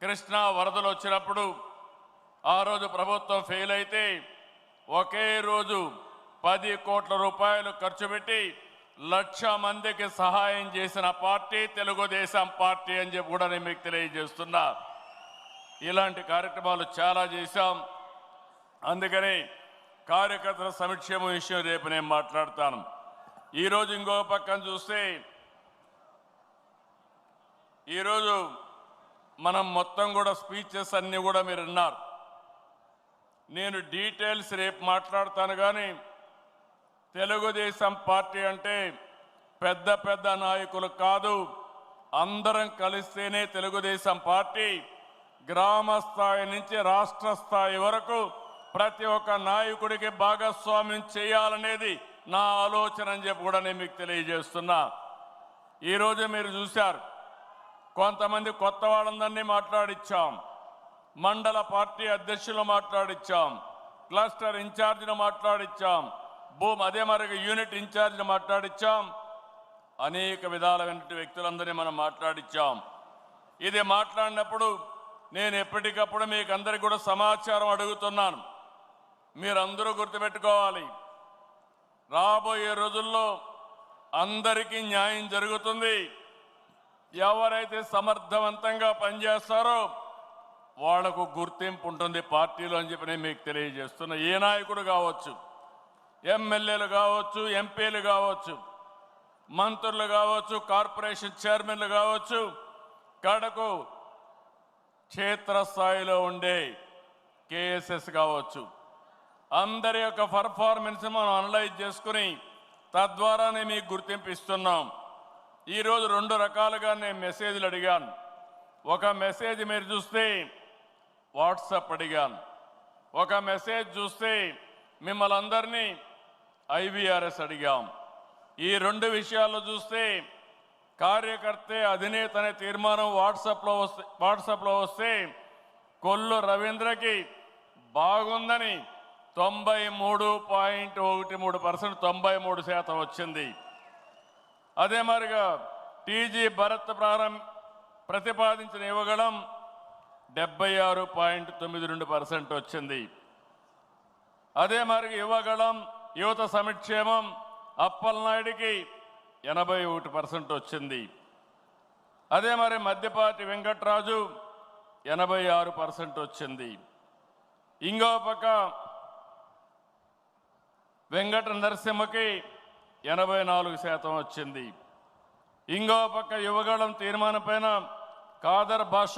కృష్ణా వరదలు వచ్చినప్పుడు ఆ రోజు ప్రభుత్వం ఫెయిల్ అయితే ఒకే రోజు 10 కోట్ల రూపాయలు ఖర్చు పెట్టి 1,00,000 మందికి సహాయం చేసిన పార్టీ తెలుగుదేశం పార్టీ అని చెప్పి కూడా నేను మీకు తెలియజేస్తున్నా. ఇలాంటి కార్యక్రమాలు చాలా చేశాం. అందుకని కార్యకర్తల సంక్షేమ విషయం రేపు నేను మాట్లాడతాను. ఈరోజు ఇంకో పక్కన చూస్తే ఈరోజు మనం మొత్తం కూడా స్పీచెస్ అన్నీ కూడా మీరు విన్నారు. నేను డీటెయిల్స్ రేపు మాట్లాడతాను. కానీ తెలుగుదేశం పార్టీ అంటే పెద్ద పెద్ద నాయకులు కాదు, అందరం కలిస్తేనే తెలుగుదేశం పార్టీ గ్రామ స్థాయి నుంచి రాష్ట్ర స్థాయి వరకు ప్రతి ఒక్క నాయకుడికి భాగస్వామ్యం చేయాలనేది నా ఆలోచన అని చెప్పి కూడా నేను మీకు తెలియజేస్తున్నా. ఈరోజు మీరు చూశారు, కొంతమంది కొత్త వాళ్ళందరినీ మాట్లాడిచ్చాం, మండల పార్టీ అధ్యక్షులు మాట్లాడిచ్చాం, క్లస్టర్ ఇన్ఛార్జిని మాట్లాడిచ్చాం, అదే మరి యూనిట్ ఇన్ఛార్జిని మాట్లాడిచ్చాం, అనేక విధాలైన వ్యక్తులందరినీ మనం మాట్లాడిచ్చాం. ఇది మాట్లాడినప్పుడు నేను ఎప్పటికప్పుడు మీకు అందరికీ కూడా సమాచారం అడుగుతున్నాను. మీరందరూ గుర్తుపెట్టుకోవాలి, రాబోయే రోజుల్లో అందరికీ న్యాయం జరుగుతుంది. ఎవరైతే సమర్థవంతంగా పనిచేస్తారో వాళ్లకు గుర్తింపు ఉంటుంది పార్టీలో అని చెప్పి నేను మీకు తెలియజేస్తున్నా. ఏ నాయకుడు కావచ్చు, ఎమ్మెల్యేలు కావచ్చు, ఎంపీలు కావచ్చు, మంత్రులు కావచ్చు, కార్పొరేషన్ చైర్మన్లు కావచ్చు, కడకు క్షేత్రస్థాయిలో ఉండే కేఎస్ఎస్ కావచ్చు, అందరి యొక్క పర్ఫార్మెన్స్ మనం అనలైజ్ చేసుకుని తద్వారానే మీకు గుర్తింపు ఇస్తున్నాం. ఈరోజు 2 రకాలుగా నేను మెసేజ్లు అడిగాను. ఒక మెసేజ్ మీరు చూస్తే వాట్సాప్ అడిగాను, ఒక మెసేజ్ చూస్తే మిమ్మల్ని అందరినీ ఐవీఆర్ఎస్ అడిగాం. ఈ 2 విషయాల్లో చూస్తే కార్యకర్తే అధినేత అనే తీర్మానం వాట్సాప్లో వస్తే కొల్లు రవీంద్రకి బాగుందని 93.13% 93% వచ్చింది. అదే మరిగా టీజీ భరత్ ప్రతిపాదించిన ఇవ్వగలం 76.92% వచ్చింది. అదే మరిగా ఇవ్వగలం యువత సంక్షేమం అప్పలనాయుడికి 81% వచ్చింది. అదే మరి మధ్యపాటి వెంకట్రాజు 86% వచ్చింది. ఇంకో పక్క వెంకట నరసింహకి 84% వచ్చింది. ఇంకో పక్క యువగళం తీర్మానం పైన కాదర్ భాష